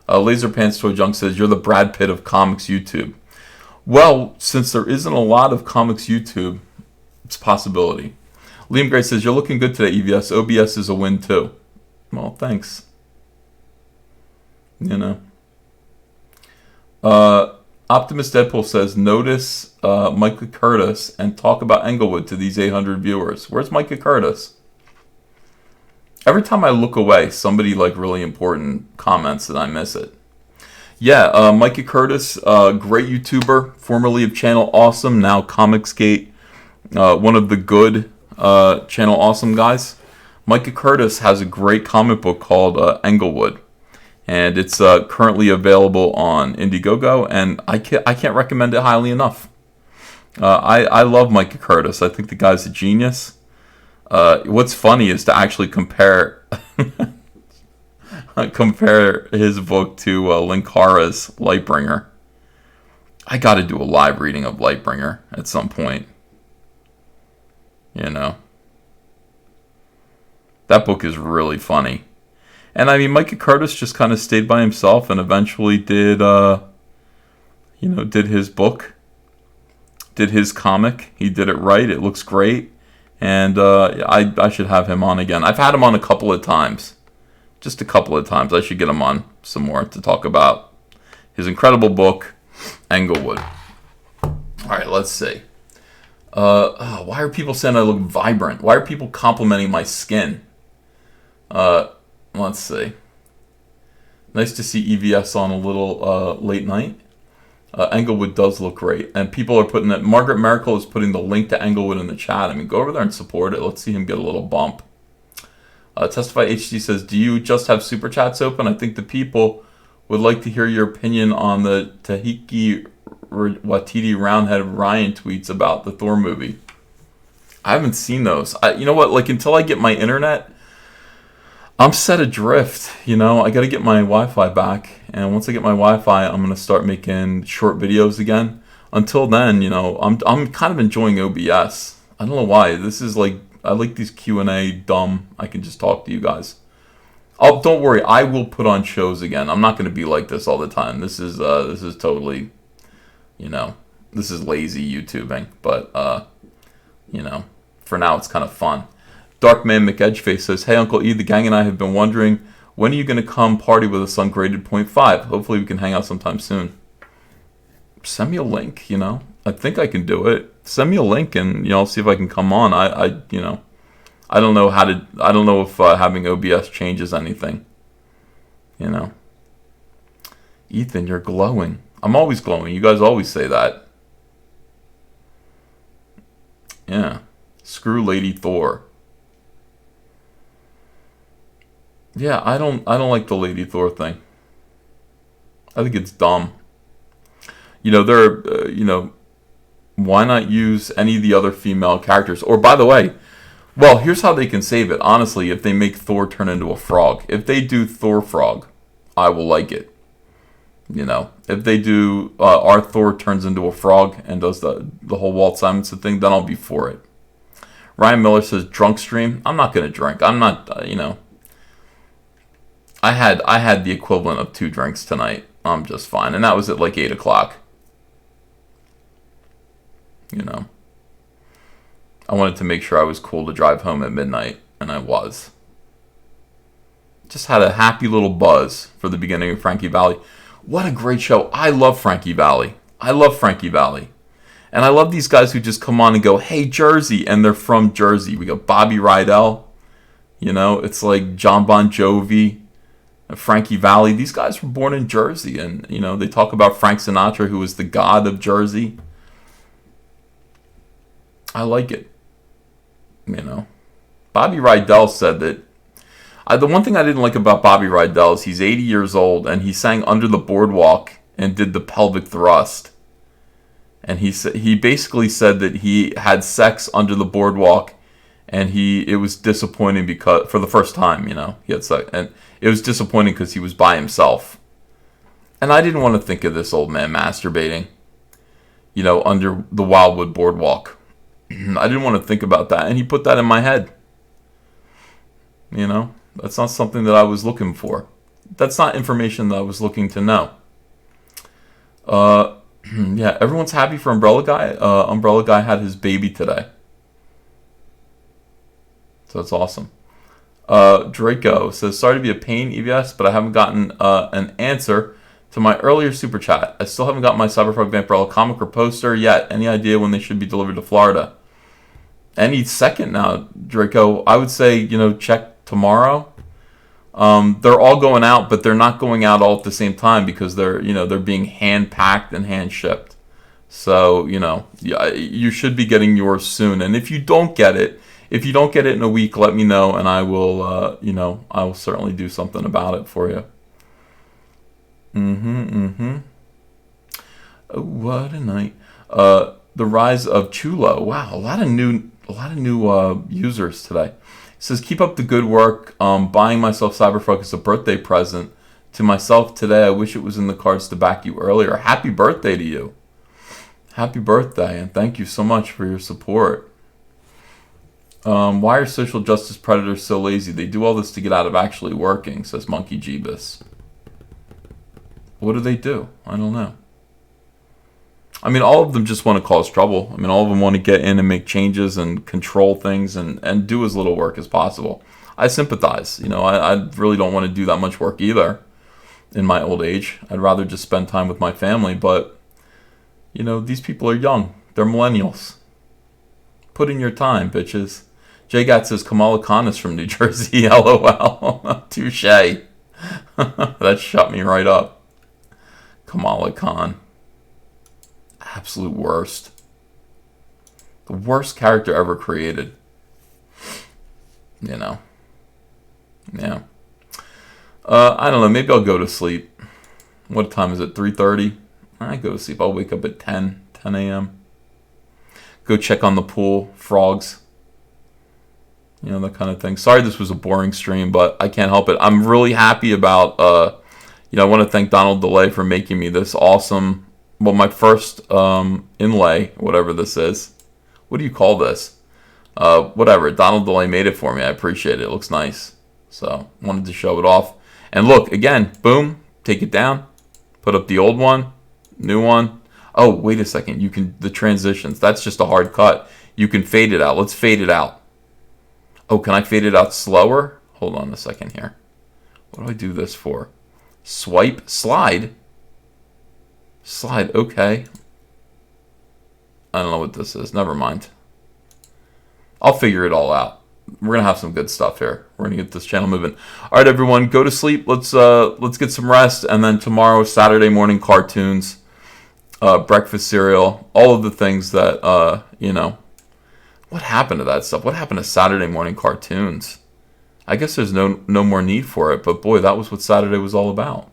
[SPEAKER 1] Laser Pants Toy Junk says, you're the Brad Pitt of comics YouTube. Well, since there isn't a lot of comics YouTube, it's a possibility. Liam Gray says, you're looking good today, EVS. OBS is a win, too. Well, thanks. You know. Optimus Deadpool says, notice Micah Curtis and talk about Englewood to these 800 viewers. Where's Micah Curtis? Every time I look away, somebody like really important comments and I miss it. Yeah, Micah Curtis, great YouTuber, formerly of Channel Awesome, now Comicsgate, one of the good Channel Awesome guys. Micah Curtis has a great comic book called Englewood, and it's currently available on Indiegogo, and I can't recommend it highly enough. I love Micah Curtis. I think the guy's a genius. What's funny is to actually compare his book to Linkara's Lightbringer. I got to do a live reading of Lightbringer at some point. You know, that book is really funny, and I mean, Micah Curtis just kind of stayed by himself and eventually did his book, did his comic. He did it right. It looks great. And I should have him on again. I've had him on a couple of times. Just a couple of times. I should get him on some more to talk about his incredible book, Englewood. All right, let's see. Why are people saying I look vibrant? Why are people complimenting my skin? Let's see. Nice to see EVS on a little late night. Englewood does look great. And people are putting that. Margaret Miracle is putting the link to Englewood in the chat. I mean, go over there and support it. Let's see him get a little bump. Testify HD says, do you just have super chats open? I think the people would like to hear your opinion on the Taiki Waititi Roundhead Ryan tweets about the Thor movie. I haven't seen those. You know what? Like, until I get my internet, I'm set adrift, you know. I got to get my Wi-Fi back, and once I get my Wi-Fi, I'm gonna start making short videos again. Until then, you know, I'm kind of enjoying OBS. I don't know why. This is like I like these Q&A dumb. I can just talk to you guys. Oh, don't worry. I will put on shows again. I'm not gonna be like this all the time. This is totally, you know, this is lazy YouTubing. But you know, for now it's kind of fun. Darkman McEdgeface says, "Hey Uncle E, the gang and I have been wondering when are you going to come party with us on graded point 5? Hopefully we can hang out sometime soon." Send me a link, you know. I think I can do it. Send me a link and, you know, I'll see if I can come on. You know, I don't know I don't know if having OBS changes anything, you know. Ethan, you're glowing. I'm always glowing. You guys always say that. Yeah. Screw Lady Thor. Yeah, I don't like the Lady Thor thing. I think it's dumb. You know, you know, why not use any of the other female characters? Or, by the way, well, here's how they can save it. Honestly, if they make Thor turn into a frog. If they do Thor frog, I will like it. You know, if they do our Thor turns into a frog and does the whole Walt Simonson thing, then I'll be for it. Ryan Miller says, drunk stream. I'm not going to drink. I'm not, you know. I had the equivalent of 2 drinks tonight. I'm just fine. And that was at like 8 o'clock. You know. I wanted to make sure I was cool to drive home at midnight. And I was. Just had a happy little buzz for the beginning of Frankie Valli. What a great show. I love Frankie Valli. I love Frankie Valli. And I love these guys who just come on and go, hey, Jersey. And they're from Jersey. We got Bobby Rydell. You know, it's like John Bon Jovi. Frankie Valli. These guys were born in Jersey. And, you know, they talk about Frank Sinatra, who was the god of Jersey. I like it. You know. Bobby Rydell said that the one thing I didn't like about Bobby Rydell is he's 80 years old and he sang Under the Boardwalk and did the pelvic thrust. And he basically said that he had sex under the boardwalk and it was disappointing because for the first time, you know, he had sex, and it was disappointing because he was by himself. And I didn't want to think of this old man masturbating, you know, under the Wildwood Boardwalk. I didn't want to think about that, and he put that in my head. You know, that's not something that I was looking for. That's not information that I was looking to know. Yeah, everyone's happy for Umbrella Guy. Umbrella Guy had his baby today. So that's awesome. Draco says, sorry to be a pain, EVS, but I haven't gotten an answer to my earlier super chat. I still haven't got my Cyberpunk Vampirella comic or poster yet. Any idea when they should be delivered to Florida? Any second now, Draco. I would say, you know, check tomorrow. They're all going out, but they're not going out all at the same time because they're being hand packed and hand shipped. So, you know, you should be getting yours soon. And if you don't get it in a week, let me know, and I will, I will certainly do something about it for you. Oh, what a night. The rise of Chulo. Wow, a lot of new users today. It says, keep up the good work. Buying myself Cyberpunk as a birthday present to myself today. I wish it was in the cards to back you earlier. Happy birthday to you. Happy birthday, and thank you so much for your support. Why are social justice predators so lazy? They do all this to get out of actually working, says Monkey Jeebus. What do they do? I don't know. I mean, all of them just want to cause trouble. I mean, all of them want to get in and make changes and control things and do as little work as possible. I sympathize. You know, I really don't want to do that much work either in my old age. I'd rather just spend time with my family. But, you know, these people are young. They're millennials. Put in your time, bitches. J-Gat says Kamala Khan is from New Jersey. LOL. Touche. That shut me right up. Kamala Khan. Absolute worst. The worst character ever created. You know. Yeah. I don't know. Maybe I'll go to sleep. What time is it? 3:30? I go to sleep. I'll wake up at 10 a.m. Go check on the pool. Frogs. that kind of thing. Sorry this was a boring stream, but I can't help it. I'm really happy about, I want to thank Donald DeLay for making me this awesome, my first inlay, whatever this is. What do you call this? Whatever. Donald DeLay made it for me. I appreciate it. It looks nice. So, wanted to show it off. And look, again, boom, take it down, put up the old one, new one. Oh, wait a second. The transitions. That's just a hard cut. You can fade it out. Let's fade it out. Oh, can I fade it out slower? Hold on a second here. What do I do this for? Swipe, slide. Slide, okay. I don't know what this is. Never mind. I'll figure it all out. We're going to have some good stuff here. We're going to get this channel moving. All right, everyone, go to sleep. Let's get some rest. And then tomorrow, Saturday morning cartoons, breakfast cereal, all of the things that, What happened to that stuff? What happened to Saturday morning cartoons? I guess there's no more need for it, but boy, that was what Saturday was all about.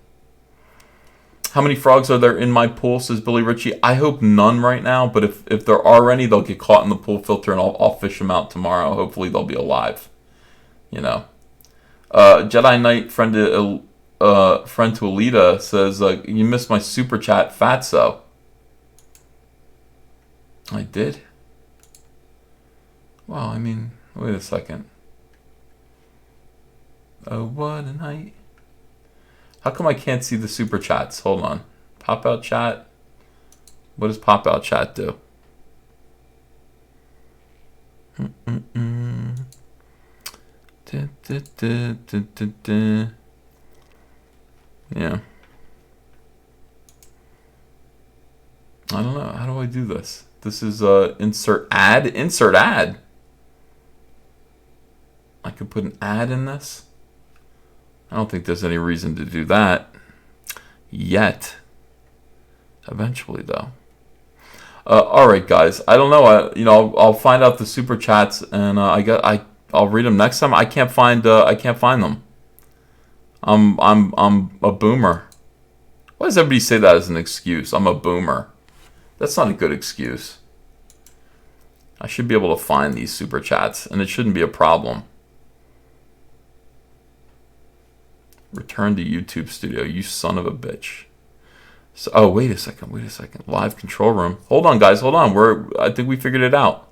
[SPEAKER 1] How many frogs are there in my pool, says Billy Ritchie? I hope none right now, but if there are any, they'll get caught in the pool filter and I'll fish them out tomorrow. Hopefully they'll be alive. Jedi Knight, friend to Alita, says, you missed my super chat, Fatso. I did? Well, I mean, wait a second. Oh, what a night. How come I can't see the super chats? Hold on. Pop out chat. What does pop out chat do? Yeah. I don't know. How do I do this? This is insert ad. Insert ad. I could put an ad in this. I don't think there's any reason to do that yet. Eventually, though. All right, guys. I don't know. I'll find out the super chats, and I'll read them next time. I can't find them. I'm a boomer. Why does everybody say that as an excuse? I'm a boomer. That's not a good excuse. I should be able to find these super chats, and it shouldn't be a problem. Return to YouTube Studio, you son of a bitch. So, wait a second. Live control room. Hold on, guys. Hold on. I think we figured it out.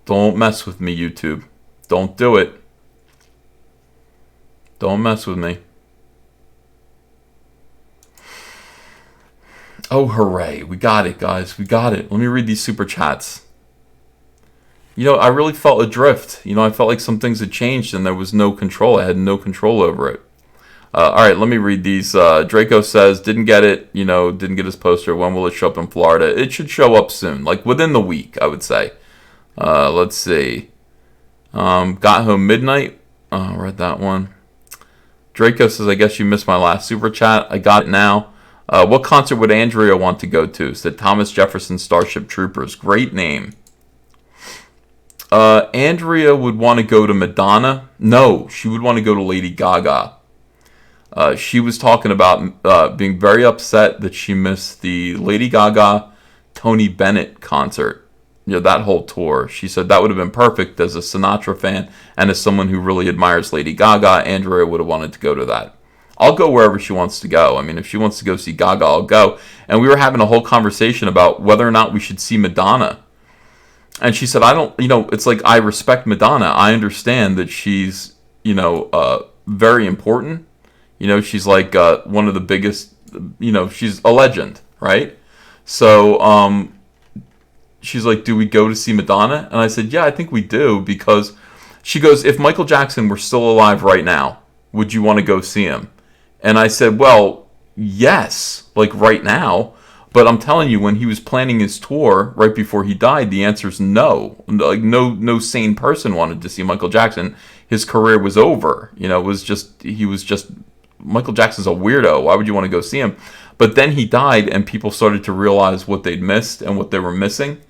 [SPEAKER 1] Don't mess with me, YouTube. Don't do it. Don't mess with me. Oh, hooray. We got it, guys. We got it. Let me read these super chats. I really felt adrift. I felt like some things had changed and there was no control. I had no control over it. All right, let me read these. Draco says, didn't get it, didn't get his poster. When will it show up in Florida? It should show up soon, like within the week, I would say. Let's see. Got home midnight. Read that one. Draco says, I guess you missed my last super chat. I got it now. What concert would Andrea want to go to? Said Thomas Jefferson Starship Troopers. Great name. Andrea would want to go to Madonna. No, she would want to go to Lady Gaga. She was talking about being very upset that she missed the Lady Gaga Tony Bennett concert. That whole tour. She said that would have been perfect as a Sinatra fan and as someone who really admires Lady Gaga. Andrea would have wanted to go to that. I'll go wherever she wants to go. I mean, if she wants to go see Gaga, I'll go. And we were having a whole conversation about whether or not we should see Madonna. And she said, I don't, it's like I respect Madonna. I understand that she's, very important. She's like one of the biggest, she's a legend, right? So she's like, do we go to see Madonna? And I said, yeah, I think we do, because she goes, if Michael Jackson were still alive right now, would you want to go see him? And I said, well, yes, like right now. But I'm telling you, when he was planning his tour right before he died, the answer is no. Like no sane person wanted to see Michael Jackson. His career was over. He was just Michael Jackson's a weirdo. Why would you want to go see him? But then he died, and people started to realize what they'd missed and what they were missing.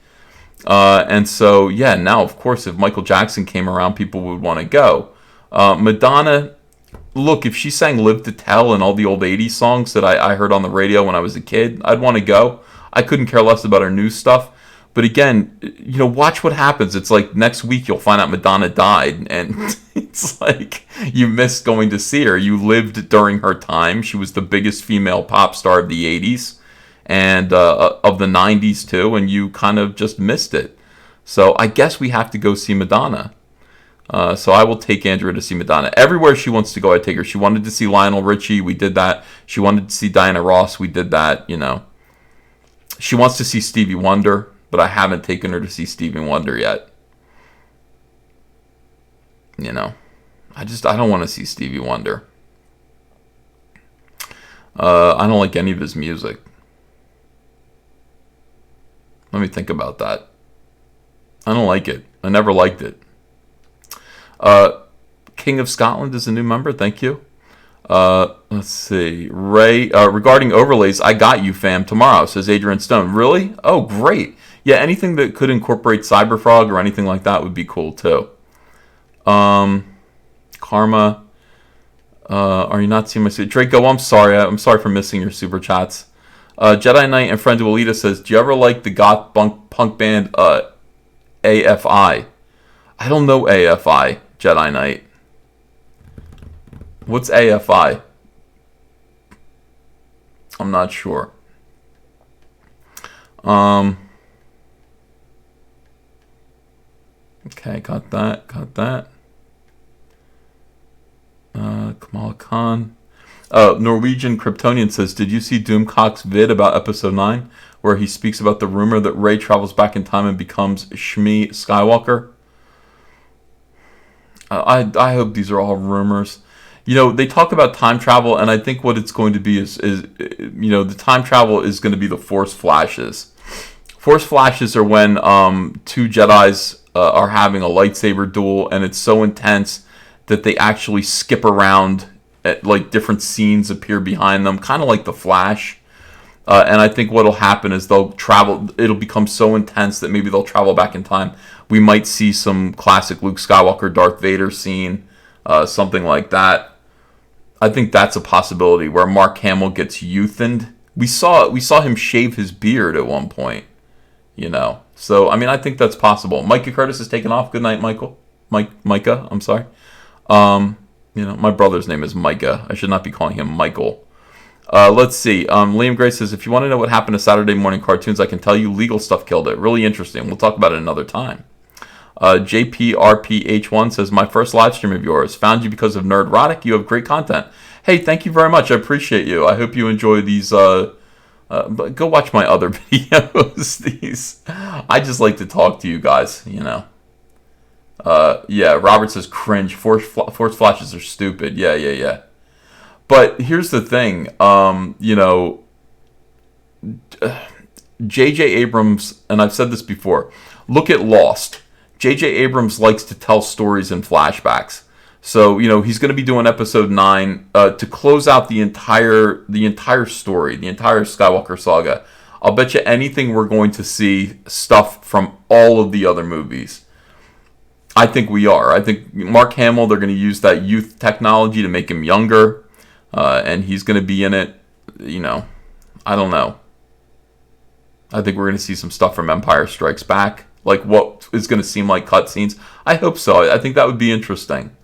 [SPEAKER 1] And so, yeah, now of course, if Michael Jackson came around, people would want to go. Madonna. Look, if she sang Live to Tell and all the old 80s songs that I heard on the radio when I was a kid, I'd want to go. I couldn't care less about her new stuff. But again, watch what happens. It's like next week you'll find out Madonna died, and it's like you missed going to see her. You lived during her time. She was the biggest female pop star of the 80s and of the 90s too, and you kind of just missed it. So I guess we have to go see Madonna. So I will take Andrea to see Madonna. Everywhere she wants to go, I take her. She wanted to see Lionel Richie. We did that. She wanted to see Diana Ross. We did that, She wants to see Stevie Wonder, but I haven't taken her to see Stevie Wonder yet. I don't want to see Stevie Wonder. I don't like any of his music. Let me think about that. I don't like it. I never liked it. King of Scotland is a new member. Thank you. Let's see. Ray, regarding overlays, I got you, fam, tomorrow, says Adrian Stone. Really? Oh, great. Yeah, anything that could incorporate Cyberfrog or anything like that would be cool, too. Karma. Are you not seeing my super? Draco, I'm sorry. I'm sorry for missing your super chats. Jedi Knight and Friend Dualita says, do you ever like the goth punk band AFI? I don't know AFI, Jedi Knight. What's AFI? I'm not sure. Okay, got that. Kamala Khan. Norwegian Kryptonian says, did you see Doomcock's vid about episode 9, where he speaks about the rumor that Rey travels back in time and becomes Shmi Skywalker? I hope these are all rumors. They talk about time travel, and I think what it's going to be is the time travel is going to be the Force flashes. Force flashes are when two Jedis are having a lightsaber duel, and it's so intense that they actually skip around, at, like, different scenes appear behind them, kind of like The Flash. And I think what'll happen is they'll travel. It'll become so intense that maybe they'll travel back in time. We might see some classic Luke Skywalker, Darth Vader scene, something like that. I think that's a possibility where Mark Hamill gets youthened. We saw him shave his beard at one point, So I think that's possible. Micah Curtis is taken off. Good night, Micah. I'm sorry. My brother's name is Micah. I should not be calling him Michael. Let's see. Liam Gray says, if you want to know what happened to Saturday morning cartoons, I can tell you legal stuff killed it. Really interesting. We'll talk about it another time. JPRPH1 says, my first live stream of yours. Found you because of Nerdrotic. You have great content. Hey, thank you very much. I appreciate you. I hope you enjoy these. But go watch my other videos. I just like to talk to you guys, Yeah, Robert says, cringe. Force flashes are stupid. Yeah. But here's the thing, J.J. Abrams, and I've said this before, look at Lost. J.J. Abrams likes to tell stories in flashbacks. So, he's going to be doing episode 9 to close out the entire story, the entire Skywalker saga. I'll bet you anything we're going to see stuff from all of the other movies. I think we are. I think Mark Hamill, they're going to use that youth technology to make him younger. And he's going to be in it, I don't know. I think we're going to see some stuff from Empire Strikes Back, like what is going to seem like cutscenes. I hope so. I think that would be interesting.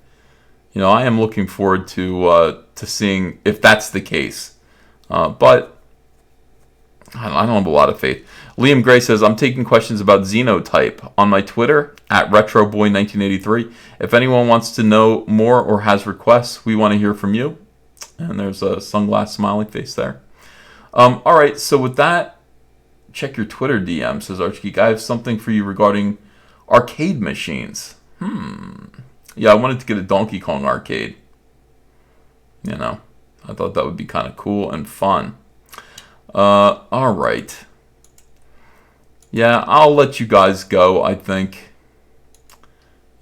[SPEAKER 1] I am looking forward to seeing if that's the case. But I don't have a lot of faith. Liam Gray says, I'm taking questions about Xenotype on my Twitter at RetroBoy1983. If anyone wants to know more or has requests, we want to hear from you. And there's a sunglass smiling face there. All right, so with that, check your Twitter DM, says Archgeek. I have something for you regarding arcade machines. Yeah, I wanted to get a Donkey Kong arcade. I thought that would be kind of cool and fun. All right. Yeah, I'll let you guys go, I think.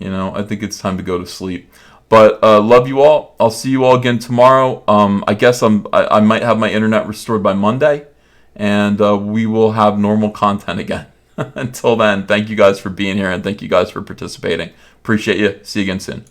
[SPEAKER 1] I think it's time to go to sleep. But love you all. I'll see you all again tomorrow. I guess I might have my internet restored by Monday. And we will have normal content again. Until then, thank you guys for being here. And thank you guys for participating. Appreciate you. See you again soon.